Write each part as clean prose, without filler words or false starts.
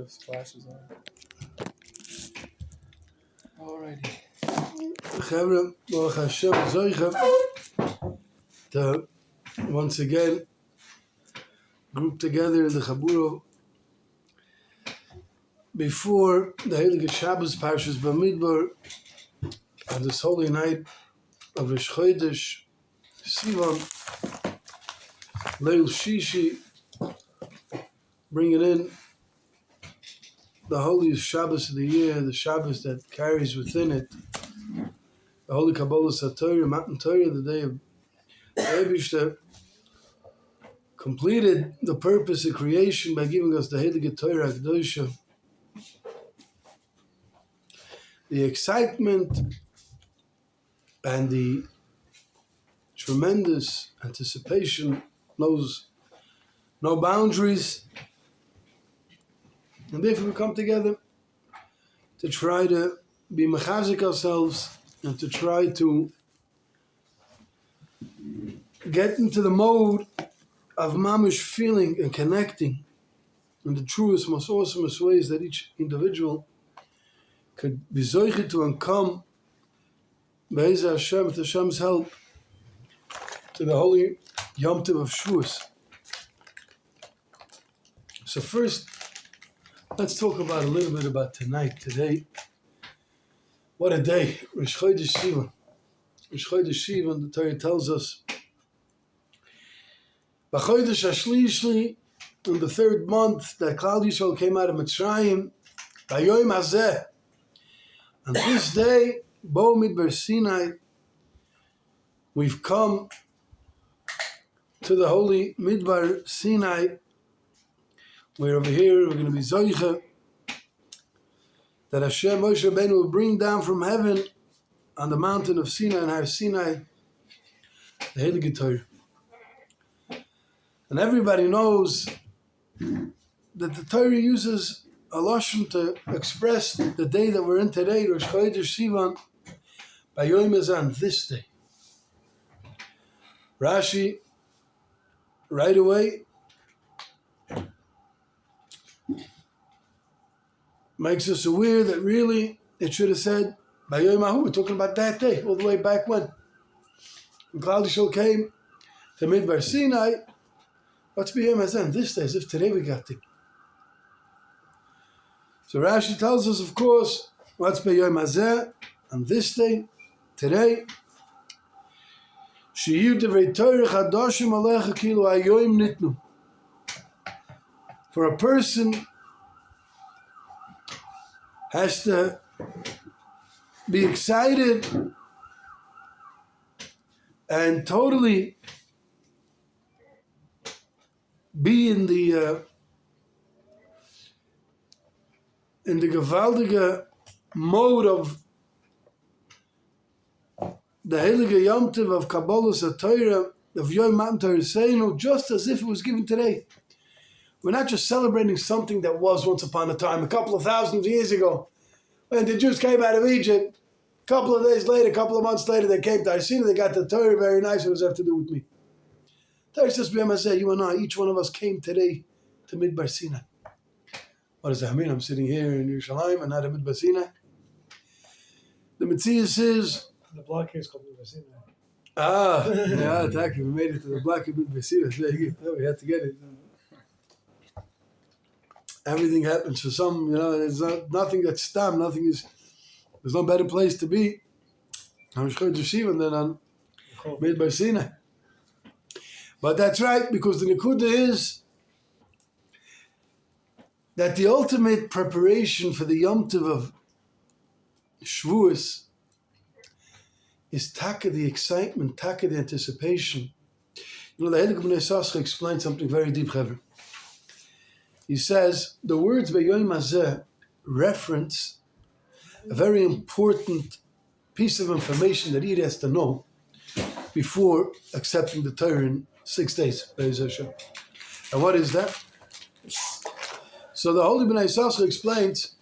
the splashes on. Alrighty. Chavre, Baruch Hashem, Zoycha, to once again group together in the Chaburo before the Heilige Shabbos Parshas Bamidbar on this holy night of Rosh Chodesh Sivan, Leil Shishi, bringing in the holiest Shabbos of the year, the Shabbos that carries within it the Holy Kabbalah Satorah, Matan Torah, the day of Eibishter, completed the purpose of creation by giving us the Heilige Torah Kedosha. The excitement and the tremendous anticipation knows no boundaries, and therefore we come together to try to be mechazik ourselves and to try to get into the mode of mamish feeling and connecting in the truest, most awesomest ways that each individual could be zoichet to and come Be'ez Hashem, with Hashem's help, to the holy Yomtov of Shevous. So first, let's talk about a little bit about tonight. Today, what a day! Rosh Chodesh Sivan. Rosh Chodesh Sivan, the Torah tells us, B'Chodesh HaShlishli, in the third month that Klal Yisrael came out of Mitzrayim, B'Yoyim Hazeh, on this day, Bo Midbar Sinai, we've come to the holy Midbar Sinai, where over here we're going to be Zoicha, that Hashem Moshe Rabbeinu will bring down from heaven on the mountain of Sinai and Har Sinai, the Heilige Torah. And everybody knows that the Torah uses a lashon to express the day that we're in today, Rosh Chodesh Sivan, by Yom Hazeh, this day. Rashi, right away, makes us aware that really it should have said by Yom Hahu. We're talking about that day, all the way back when Klal Yisrael came to Midbar Sinai. What's by Yom Hazeh? This day, as if today we got it. So Rashi tells us, of course, what's by Yom Hazeh on this day, today. Shiyu devrei Torah chadashim alecha kilu hayoim nitnu. For a person has to be excited and totally be in the gewaltige mode of the Heilige Yomtov of Kabbalah Satorah, of Yom Matan Torah Seinu, just as if it was given today. We're not just celebrating something that was once upon a time, a couple of thousand years ago, when the Jews came out of Egypt. A couple of days later, a couple of months later, they came to Har Sinai, they got the Torah, very nice. What does that have to do with me? Torah says, you and I, each one of us came today to Midbar Sinai. What does that mean? I'm sitting here in Yerushalayim and not in Midbar Sinai. The Mitzvah says, the block here is called Midbar Sinai. Yeah, thank you. We made it to the block of Midbar Sinai. We had to get it. Everything happens for some, there's nothing that's stam, there's no better place to be on Rosh Chodesh Sivan than on Midbar Sinai. But that's right, because the Nekuda is that the ultimate preparation for the Yomtov of Shevous is taka the excitement, taka the anticipation. The Heilige Bnei Sascha explained something very deep, Chaver. He says the words B'Yom Hazeh reference a very important piece of information that he has to know before accepting the Torah in 6 days. And what is that? So the Holy Bnei Sascha explains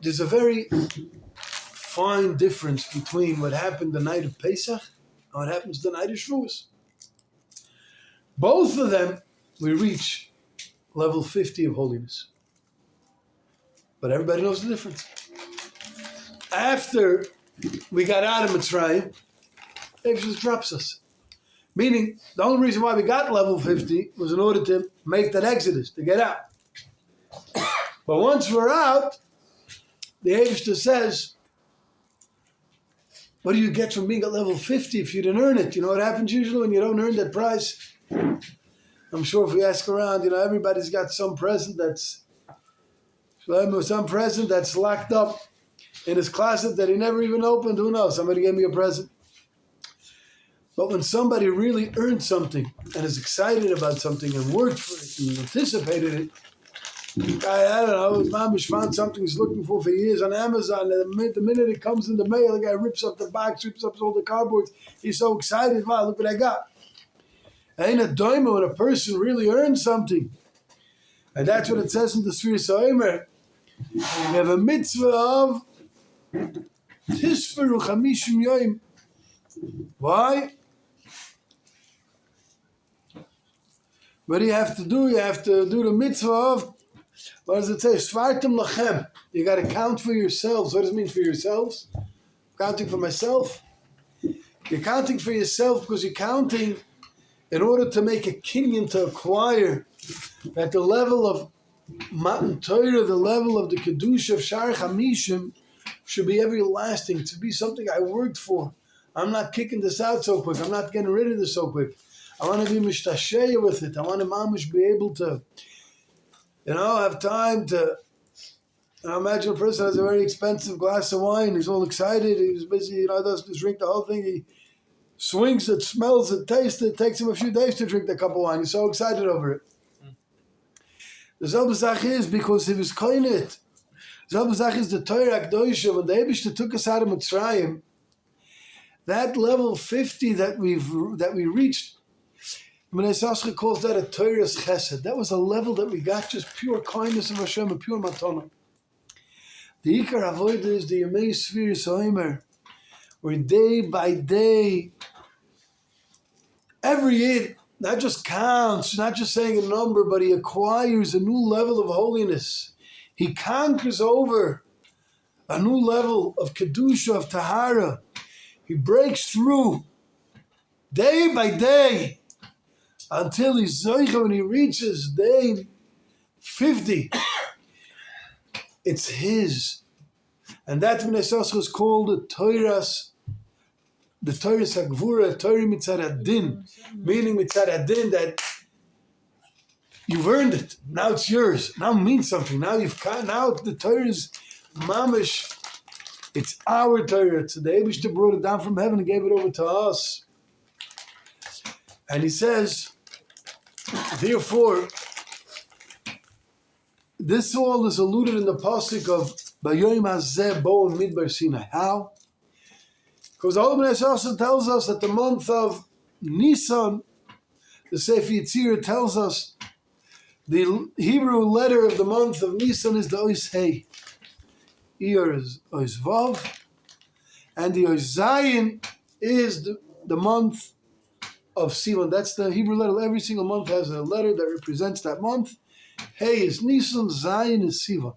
there's a very fine difference between what happened the night of Pesach and what happens the night of Shevous. Both of them we reach level 50 of holiness. But everybody knows the difference. After we got out of Mitzrayim, it just drops us. Meaning, the only reason why we got level 50 was in order to make that exodus, to get out. But once we're out, the Eivishter says, what do you get from being at level 50 if you didn't earn it? You know what happens usually when you don't earn that prize? I'm sure if we ask around, everybody's got some present that's locked up in his closet that he never even opened. Who knows? Somebody gave me a present. But when somebody really earned something and is excited about something and worked for it and anticipated it, I don't know, his mamish found something he's looking for years on Amazon, and the minute it comes in the mail, the guy rips up the box, rips up all the cardboards. He's so excited. Wow, look what I got. Ain't a doima when a person really earns something. And that's what it says in the Shevous Omer. You have a mitzvah of Tisperu Chamishim Yoim. Why? What do you have to do? You have to do the mitzvah of, what does it say? Svartim lachem. You got to count for yourselves. What does it mean for yourselves? Counting for myself? You're counting for yourself because you're counting in order to make a kinyan, to acquire at the level of Matan Torah, the level of the Kedusha of Shar Chamishim should be everlasting, to be something I worked for. I'm not kicking this out so quick. I'm not getting rid of this so quick. I want to be mishtasheh with it. I want to mamish be able to, have time to. Imagine a person has a very expensive glass of wine. He's all excited. He's busy. Doesn't just drink the whole thing. He swings it, smells it, tastes it. It takes him a few days to drink the cup of wine. He's so excited over it. The Zalbazach is because he was koinit. Zalbazach is the Torah Akdoisha. When the Eibishter took us out of Mitzrayim, that level 50 that we reached, Bnei Sascha calls that a Torah's Chesed. That was a level that we got, just pure kindness of Hashem, a pure matana. The Ikar Avodah is the Yemei Shevous Omer, where day by day, every Yid not just counts, not just saying a number, but he acquires a new level of holiness. He conquers over a new level of Kedusha, of Tahara. He breaks through day by day until he's Zoicha, when he reaches day 50. It's his. And that Bnei Sascha is called the Torah's Hagvura, Torah Mitzad Adin, meaning Mitzad Adin, that you've earned it. Now it's yours. Now it means something. Now the Torah's mamish. It's our Torah. So the Eibishter brought it down from heaven and gave it over to us. And he says, therefore, this all is alluded in the pasuk of Bayoim Hazeh Bo Midbar Sinai. How? Because the Omer also tells us that the month of Nisan, the Sefer Yetzirah tells us the Hebrew letter of the month of Nisan is the Ois Hey. Iyar is Ois Vav, and the Ois Zayin is the month of Sivan. That's the Hebrew letter. Every single month has a letter that represents that month. Hey is Nisan, Zayin is Sivan.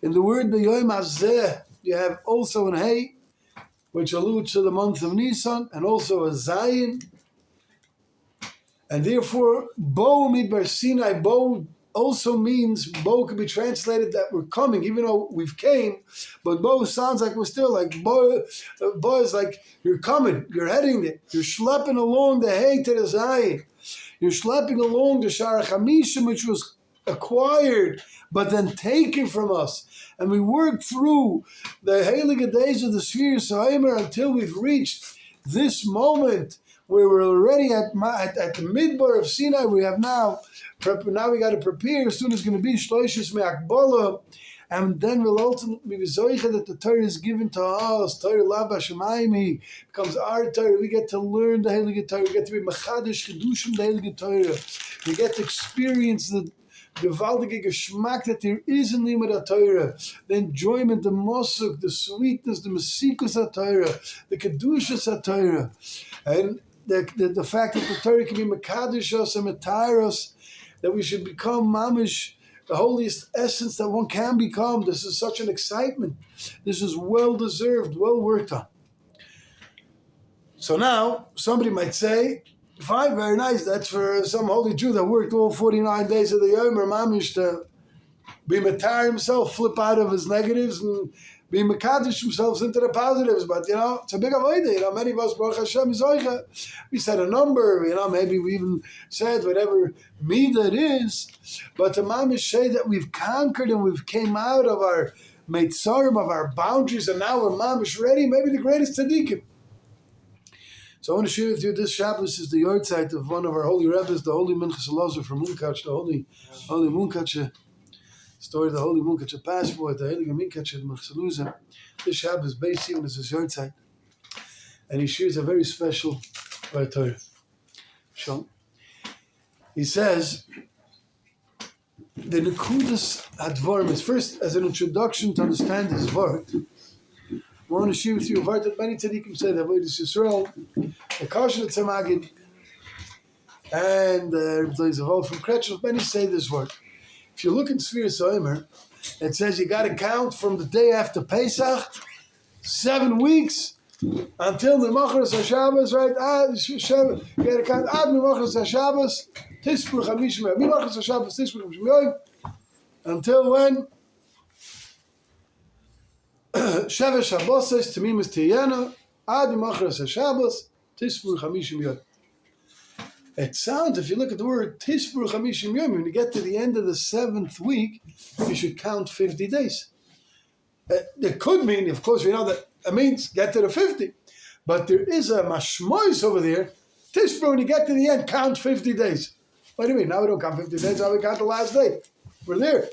In the word B'yoyim Hazeh, you have also an Hey, which alludes to the month of Nisan, and also a Zayin. And therefore, Bo Midbar Sinai, Bo also means, Bo could be translated that we're coming, even though we've came, but Bo sounds like we're still, like Bo is like, you're coming, you're heading there, you're schlepping along the Hey to the Zayin. You're schlepping along the Shar Chamishim, which was acquired, but then taken from us. And we worked through the Heilige days of the Shevous Omer until we've reached this moment where we're already at the midbar of Sinai. We have now we got to prepare. As soon as it's going to be Shloishes Me'akbala, and then we'll ultimately be Zoicha that the Torah is given to us. Torah Laba Shemaimi becomes our Torah. We get to learn the Heilige Torah. We get to be Machadish Kedushim the Heilige Torah. We get to experience the gewaltige Geschmack that there is in Limud Torah, the enjoyment, the mosuk, the sweetness, the mesikus Torah, the kedushas Torah, and the fact that the Torah can be mekadosh us and metaros, that we should become mamish, the holiest essence that one can become. This is such an excitement. This is well deserved, well worked on. So now, somebody might say, fine, very nice, that's for some holy Jew that worked all 49 days of the Omer, mamish, to be matar himself, flip out of his negatives, and be mekadosh themselves into the positives. But, it's a big avodah. Many of us, Baruch Hashem, we said a number, maybe we even said whatever midah it is. But to mamish say that we've conquered and we've came out of our meitzarim, of our boundaries, and now we're mamish ready, maybe the greatest tzaddikim. So I want to share with you this Shabbos is the yahrzeit of one of our holy rebbes, the holy Minchas Elazar from Munkach, the holy Munkach, story of the holy Munkach passport, the heilige Munkach of Minchas. This Shabbos based even as his yahrzeit, and he shares a very special Torah. So he says the Nekudas Advarim is first as an introduction to understand his word. I want to share with you a word that many tzaddikim say that Avodas Yisrael, the Kashan Tzemagid, and there's a vote from Kretschel. Many say this word. If you look in Shevous Omer, it says you got to count from the day after Pesach, 7 weeks until the Macharas HaShabbos, right? You got to count Ad Macharas HaShabbos, Tispur Chamishim Yom, Macharas HaShabbos, Tispur Chamishim Yom, until when? Shevous Shabbos, Tamimus Tiyana, Ad Macharas HaShabbos, Tispur Chamishim Yom. It sounds, if you look at the word Tispur Chamishim Yom, when you get to the end of the 7th week, you should count 50 days. It could mean, of course, we know that it means get to the 50. But there is a mashmois over there. Tispur, when you get to the end, count 50 days. What do you mean? Now we don't count 50 days, now we count the last day. We're there.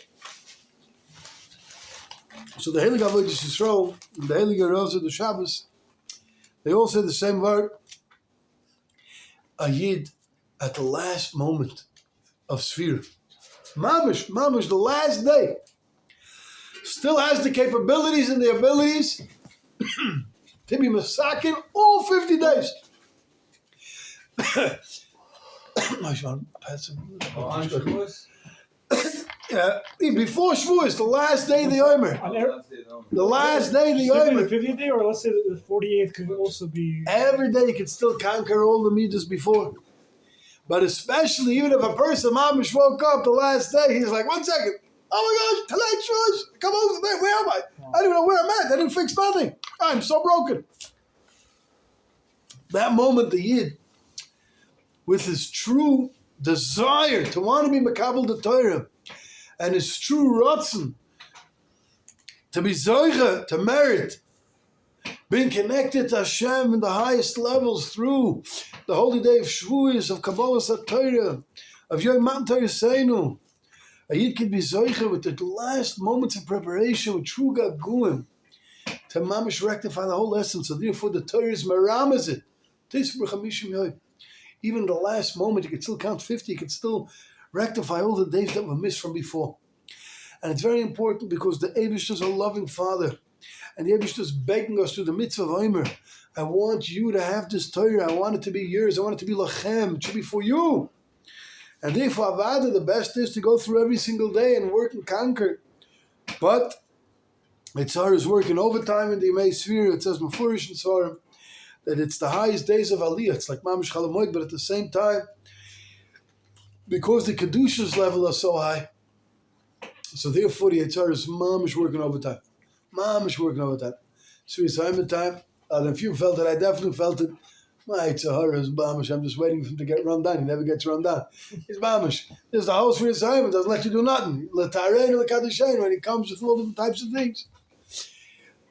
So the Heilige Avodas Yisrael, and the Heilige Rosh the Shabbos, they all say the same word. A Yid at the last moment of Sfira. Mamish, the last day. Still has the capabilities and the abilities to be masakin all 50 days. Before Shevous, the last day of the Omer. The last day of the Omer. The 50th day, or let's say the 48th could also be... Every day you can still conquer all the midas before. But especially, even if a person, mamish, woke up the last day, he's like, 1 second. Oh my gosh, tonight, Shevous. Come on today. Where am I? I don't even know where I'm at. I didn't fix nothing. I'm so broken. That moment, the Yid, with his true desire to want to be Makabel the Torah, and his true ratzon to be zoicha, to merit, being connected to Hashem in the highest levels through the holy day of Shevous, of Kabbalah Torah, of Yom Tov. A Yid can be zoicha with the last moments of preparation, with true gaguim, to mamish rectify the whole essence. So therefore the Torah is meramazit. Even the last moment, you can still count 50, you can still rectify all the days that were missed from before. And it's very important because the Eibishter is a loving Father. And the Eibishter is begging us through the mitzvah of Omer. I want you to have this Torah. I want it to be yours. I want it to be lachem. It should be for you. And therefore, Avada, the best is to go through every single day and work and conquer. But Tzar is working overtime in the Yemei Sfira. It says, Mefurish and Tzar, that it's the highest days of Aliyah. It's like Mamish Chalamoid, but at the same time, because the Kedushas level are so high, so therefore the Yitzhar is Mamish working overtime. Mamish working overtime. Sfira time. If you felt it, I definitely felt it. My Yitzhar is Mamish. I'm just waiting for him to get run down. He never gets run down. He's Mamish. There's the whole Sfira Simon, doesn't let you do nothing. When he comes with all different types of things.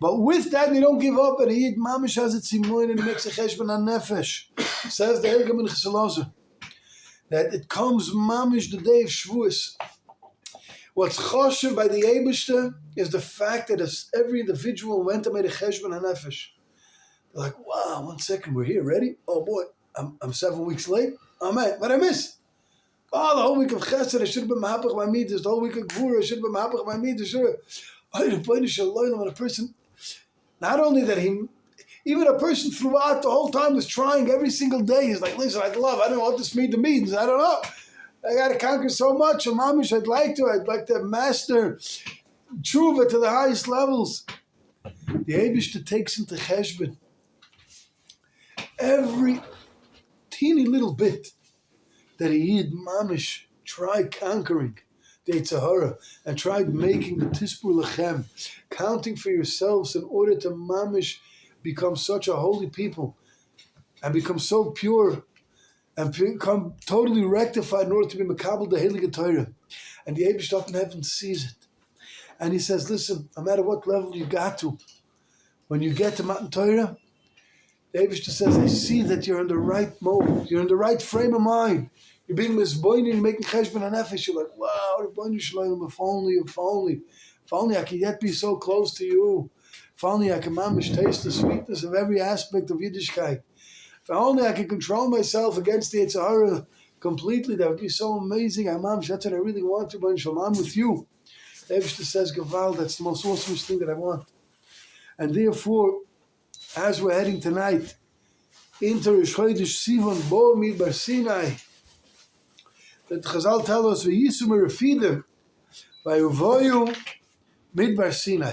But with that, they don't give up, and he mamish has it simoin, and he makes a cheshbon on nefesh. Says the Heilige Minchas Elazar that it comes mamish the day of Shevous. What's choshev by the Eibishter is the fact that if every individual went and made a cheshbon on nefesh. They're like, wow, 1 second, we're here, ready? Oh boy, I'm 7 weeks late. Amen. What I missed? Oh, the whole week of Chesed, I should have been mahapach my midas. The whole week of Gvura, I should have been mahapach my midas. When a person, not only that even a person throughout the whole time was trying every single day. He's like, listen, I don't know what this means. I don't know. I got to conquer so much. And mamish, I'd like to master tshuva to the highest levels. The Eibishter takes into cheshbon every teeny little bit that a Yid mamish tried conquering the Yetzer Hara and tried making the Tispur Lechem, counting for yourselves in order to mamish become such a holy people and become so pure and become totally rectified in order to be Makabel the Heilige Torah. And the Eibishter up in heaven sees it. And he says, listen, no matter what level you got to, when you get to Matan Torah, the Eibishter says, I see that you're in the right mode, you're in the right frame of mind. You're being misboined, you're making cheshbon hanefesh. You're like, wow, Rebbeinu Shalom, if only I could yet be so close to you. If only I can mamish taste the sweetness of every aspect of Yiddishkeit. If only I could control myself against the Yetzer Hara completely, that would be so amazing. Mamish, that's what I really want to, Rebbeinu Shalom. I'm with you. The Eibishter says, Gaval, that's the most awesome thing that I want. And therefore, as we're heading tonight into Rosh Chodesh Sivan Bo Midbar Sinai, that Chazal tell us, V'yisum Refidim, V'yuvoyu Midbar Sinai.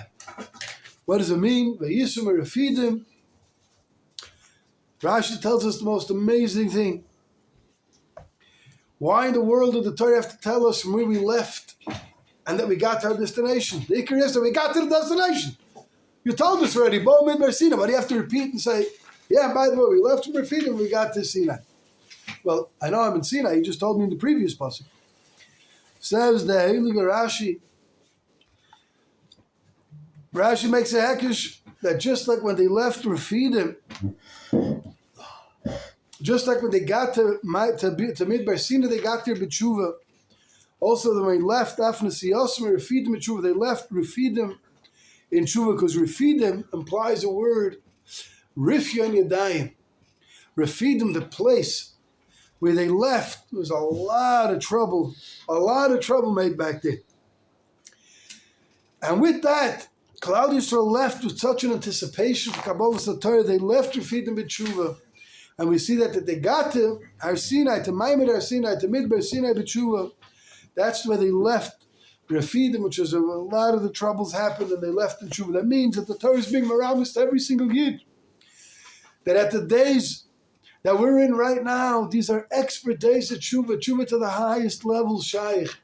What does it mean? V'yisum Refidim. Rashi tells us the most amazing thing. Why in the world did the Torah have to tell us from where we left and that we got to our destination? The Ikar is that we got to the destination. You told us already, Bo Midbar Sinai, but you have to repeat and say, yeah, by the way, we left from Refidim, we got to Sinai. Well, I know I'm in Sinai, you just told me in the previous passage. Says the Heilige Rashi makes a hekesh that just like when they left Refidim, just like when they got to Midbar Sinai, they got there b'tshuva. Also, when they left Afnas Yosmer, Refidim b'tshuva, they left Refidim in tshuva, because Refidim implies a word, Rifyon Yadayim. Refidim, the place where they left, there was a lot of trouble made back there. And with that, Klal Yisrael left with such an anticipation for Kabbalas Torah. They left Refidim b'tshuva. And we see that they got to Har Sinai, to Maimed Har Sinai, to Midbar Sinai b'tshuva. That's where they left Refidim, which is a lot of the troubles happened, and they left in tshuva. That means that the Torah is being meramis to every single Yid. That at the days that we're in right now, these are expert days of tshuva to the highest level, shaykh.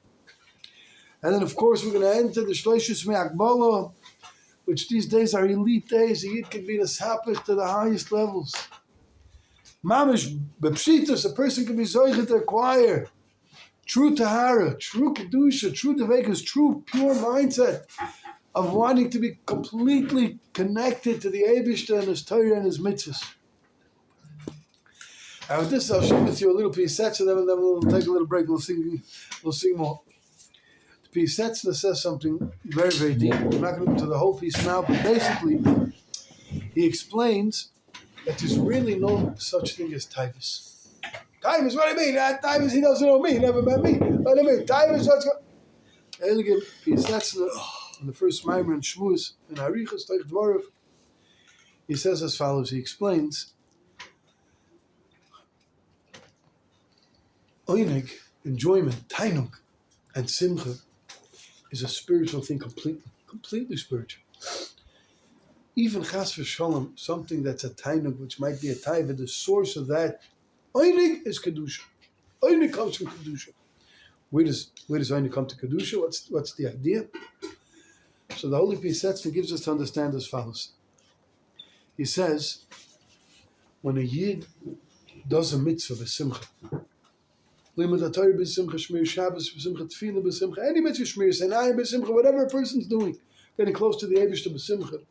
And then, of course, we're going to enter the Shloshis Me'akbala, which these days are elite days. A Yid can be the sapich to the highest levels. Mamish, bepshitus, a person can be zoichet to acquire true tahara, true kedusha, true devekas, true pure mindset of wanting to be completely connected to the Eibishter and his Torah and his mitzvahs. And with this, I'll share with you a little piece of and then we'll take a little break. We'll sing more. The piece says something very, very deep. We're not going to go into the whole piece now, but basically, he explains that there's really no such thing as taivas. Taivas, what do you mean? Taivas, he doesn't know me. He never met me. What do you mean? Taivas, what's going on? Elegant piece. That's in the first Maimer in Shevous, in Arichas, Teich Dvorav. He says as follows. He explains, Oinig, enjoyment, tainuk, and simcha is a spiritual thing, completely spiritual. Even chas v'shalom, something that's a tainuk, which might be a taiva, the source of that, Oinig is kedusha. Oinig comes from kedusha. Where does Oinig come to kedusha? What's the idea? So the Holy Pisetzner gives us to understand as follows. He says, when a Yid does a mitzvah b'simcha, Limud HaTorah b'simcha, Shmir Shabbos b'simcha, Tefillah b'simcha, any mitzvah, Shmir Sinai b'simcha, whatever a person's doing, getting close to the Eibishter b'simcha,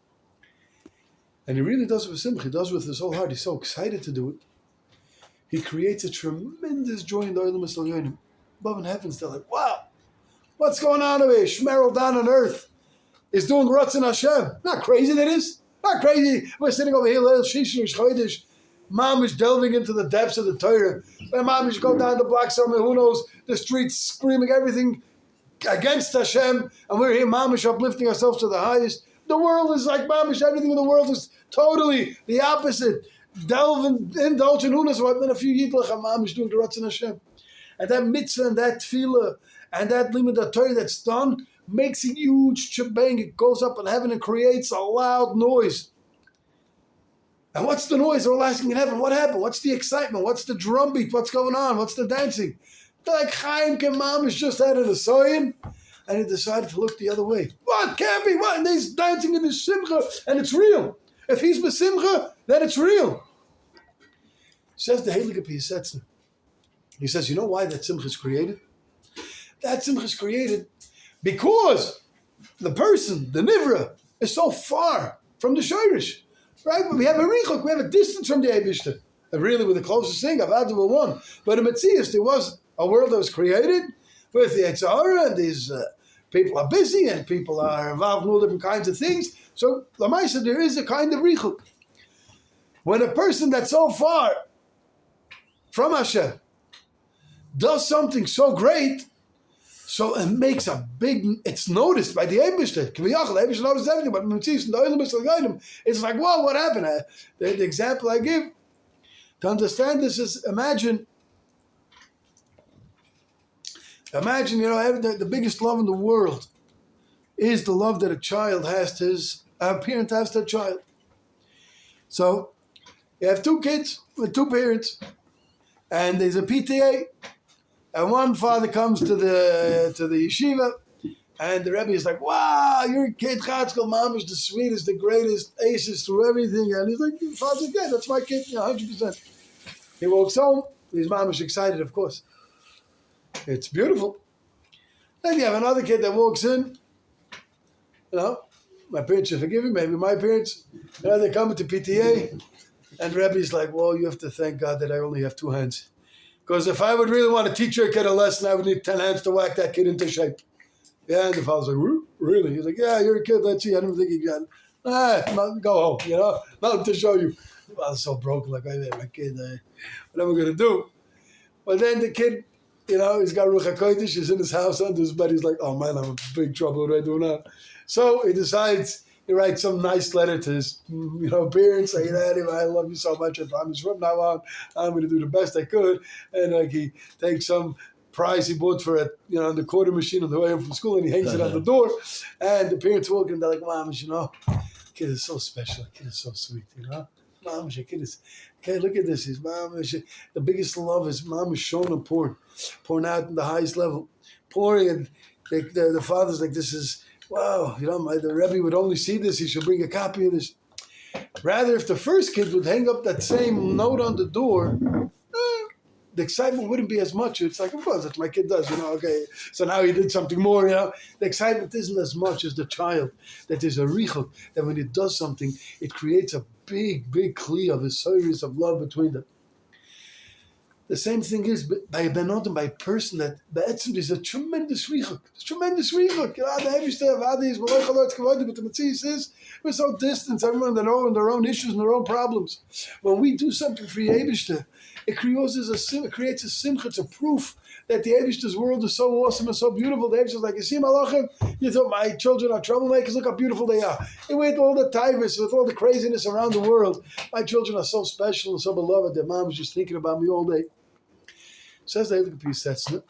and he really does it b'simcha, he does it with his whole heart, he's so excited to do it, he creates a tremendous joy in the Olam Esel. Above in heavens, they're like, wow, what's going on over here? Shmerel down on earth is doing Ratzon Hashem. Not crazy that is. Not crazy. We're sitting over here, little Shishish Chodesh, Mamish delving into the depths of the Torah. And Mamish go down the block somewhere, who knows, the streets screaming everything against Hashem. And we're here, Mamish, uplifting ourselves to the highest. The world is like Mamish, everything in the world is totally the opposite. Delve and indulge in who knows what. Then a few Yidlach and Mamish doing the Ratzon Hashem. And that mitzvah and that tefillah and that limud Torah that's done makes a huge shebang. It goes up in heaven and creates a loud noise. And what's the noise? They're all asking in heaven, what happened? What's the excitement? What's the drumbeat? What's going on? What's the dancing? They're like, Chaim Kemam is just out of the soyin. And he decided to look the other way. What? Can't be. What? And he's dancing in this simcha, and it's real. If he's besimcha, then it's real. Says the Heilige Piasetzner. He says, you know why that simcha is created? That simcha is created because the person, the nivra, is so far from the shorish. Right? We have a richok, we have a distance from the Eibishter. And really, with the closest thing, Avadu were one. But in Metzias, there was a world that was created with the Yetzirah, and these people are busy, and people are involved in all different kinds of things. So, Lamaisa, there is a kind of richuk. When a person that's so far from Hashem does something so great, so it makes a big, it's noticed by the Eibishter. The Eibishter notices everything, but Metzias and the Olam, it's like, whoa, what happened? The example I give to understand this is, imagine, the biggest love in the world is the love that a child has to a parent has to a child. So, you have two kids with two parents, and there's a PTA, and one father comes to the yeshiva, and the Rebbe is like, wow, your kid, Chatzkel Mom, is the sweetest, the greatest, aces through everything. And he's like, father's good, that's my kid, 100%. He walks home, his mom is excited, of course. It's beautiful. Then you have another kid that walks in, my parents should forgive me, maybe my parents, they come to PTA, and Rebbe's like, well, you have to thank God that I only have two hands. Because if I would really want to teach your kid a lesson, I would need 10 hands to whack that kid into shape. Yeah, and the father's like, really? He's like, yeah, you're a kid, let's see, I don't think you can. Go home, nothing to show you. I was so broken, like, my kid, what am I going to do? But then the kid, he's got Ruach HaKodesh, he's in his house under his bed, he's like, oh man, I'm in big trouble, what do I do now? So he decides, he writes some nice letter to his, parents, saying, anyway, I love you so much, I promise from now on, I'm going to do the best I could. And he takes some prize he bought for it, the quarter machine on the way home from school, and he hangs it on the door. And the parents walk in, they're like, Mom, kid is so special, kid is so sweet, Mom, kid is, okay, look at this. His mom, the biggest love his mom is shown in pouring out in the highest level, pouring, and the father's like, this is, wow, the Rebbe would only see this, he should bring a copy of this. Rather, if the first kid would hang up that same note on the door, the excitement wouldn't be as much. It's like, of course, that's what my kid does, okay. So now he did something more, The excitement isn't as much as the child. That there's a richot, that when it does something, it creates a big, big kli of a series of love between them. The same thing is by a benot and by a person that there's a tremendous richot. It's tremendous richot. The Eibishter of Adis, but the Metzias is, we're so distant, everyone their own issues and their own problems. When we do something for the Eibishter, it creates a simcha, it's a proof that the Eibishter's world is so awesome and so beautiful. The Eibishter's like, you see, Malachim, you thought my children are troublemakers, look how beautiful they are. And with all the taivas, with all the craziness around the world, my children are so special and so beloved. Their mom is just thinking about me all day. Says the Heilige Piasetzner,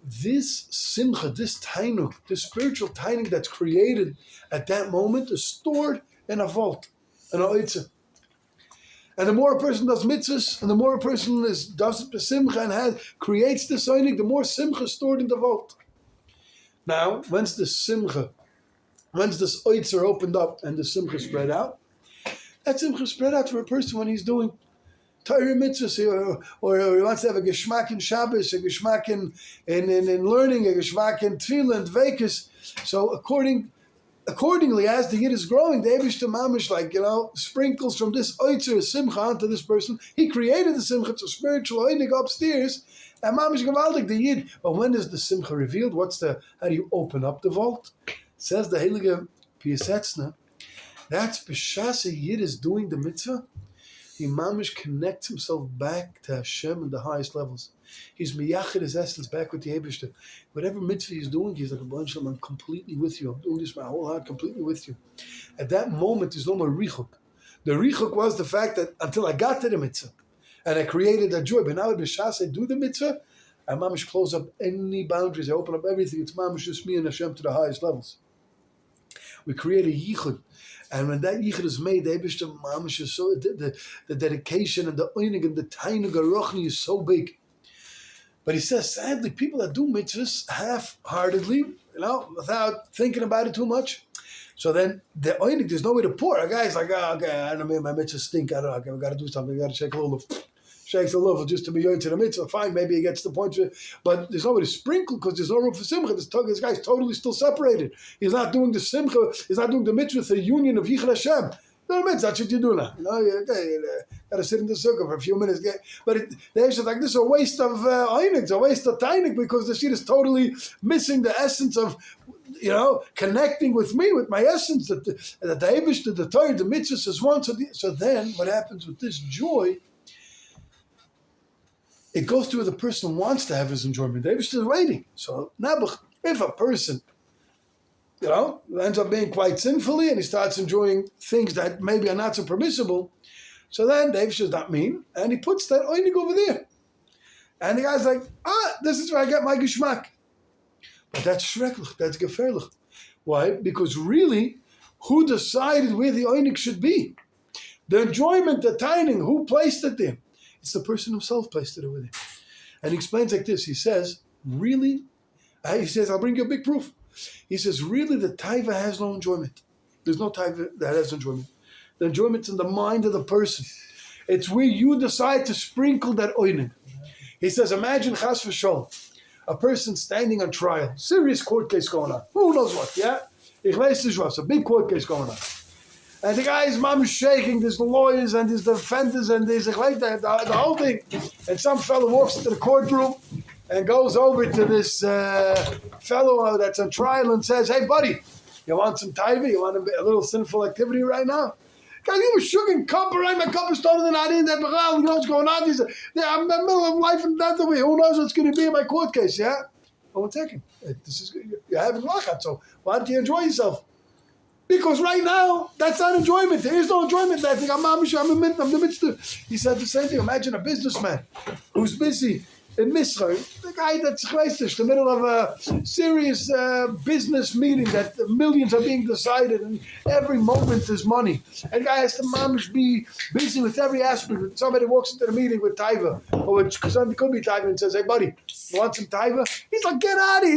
this simcha, this tainuk, this spiritual tainuk that's created at that moment is stored in a vault, in a oitza. And the more a person does mitzvahs, and the more a person does it simcha and creates the tainuk, the more simcha is stored in the vault. Now, once this oitza opened up and the simcha spread out, that simcha spread out for a person when he's doing Torah mitzvahs, or he wants to have a geschmack in Shabbos, a geschmack in learning, a geschmack in tefillah and dveikus. So accordingly, as the yid is growing, the Eibishter mamish, sprinkles from this oitzer simcha onto this person. He created the simcha, it's a spiritual oinig upstairs, and mamish gavaldik the yid. But when is the simcha revealed? How do you open up the vault? Says the Heilige Piasetzner, that's b'shas a yid is doing the mitzvah. He mamish connects himself back to Hashem in the highest levels. He's miyachid his essence back with the Eibishter. Whatever mitzvah he's doing, he's like, I'm completely with you. I'm doing this with my whole heart, completely with you. At that moment, there's no more richuk. The richuk was the fact that until I got to the mitzvah, and I created that joy, but now b'shas I do the mitzvah, And mamish close up any boundaries. I open up everything. It's mamish just me and Hashem to the highest levels. We create a yichud. And when that yichud is made, the Eibishter mamish is so, the dedication and the oinig and the tainig arochni is so big. But he says, sadly, people that do mitzvahs half-heartedly, without thinking about it too much. So then the oinig, there's no way to pour. A guy's like, oh, okay, I don't know, my mitzvahs stink. I don't know, okay, we got to do something. We got to shake a little, shakes a little just to be yoin to the mitzvah. Fine, maybe he gets the point. But there's no way to sprinkle because there's no room for simcha. This guy's totally still separated. He's not doing the simcha. He's not doing the mitzvah, the union of Yichud Hashem. No, that's what you do now. You got to sit in the circle for a few minutes. But they're just like, this is a waste of einig, it's a waste of tainig, because the shit is totally missing the essence of, connecting with me, with my essence, that the Eibush, the Torah, the mitzvahs is one. So then what happens with this joy, it goes to where the person wants to have his enjoyment. The Eibush is waiting. So Nabuch, if a person ends up being quite sinfully, and he starts enjoying things that maybe are not so permissible. So then Dave does not mean, and he puts that oinig over there. And the guy's like, this is where I get my geschmack. But that's schrecklich, that's gefährlich. Why? Because really, who decided where the oinig should be? The enjoyment, the taining, who placed it there? It's the person himself placed it over there. And he explains like this. He says, really? I'll bring you a big proof. He says, really, the taiva has no enjoyment. There's no taiva that has enjoyment. The enjoyment's in the mind of the person. It's where you decide to sprinkle that oinig. He says, imagine chas v'shol, a person standing on trial, serious court case going on. Who knows what, yeah? Ich weiß nicht was, a big court case going on. And the guy's mom is shaking, there's the lawyers and there's the defenders and there's the whole thing. And some fellow walks into the courtroom and goes over to this fellow that's on trial and says, hey, buddy, you want some taiva? You want a little sinful activity right now? Guy, you were sugar cup, right? My cup is starting and I didn't have you know what's going on? He said, I'm in the middle of life and death away. Who knows what's going to be in my court case, yeah? Oh, 1 second. This is good. You're having lachat, so why don't you enjoy yourself? Because right now, that's not enjoyment. There is no enjoyment. I think I'm the midst of. He said the same thing. Imagine a businessman who's busy in Misra, the guy that's chleisish, the middle of a serious business meeting that millions are being decided and every moment is money. And the guy has to mamish be busy with every aspect. Somebody walks into the meeting with taiva, or somebody could be taiva and says, hey buddy, you want some taiva? He's like, get out of here.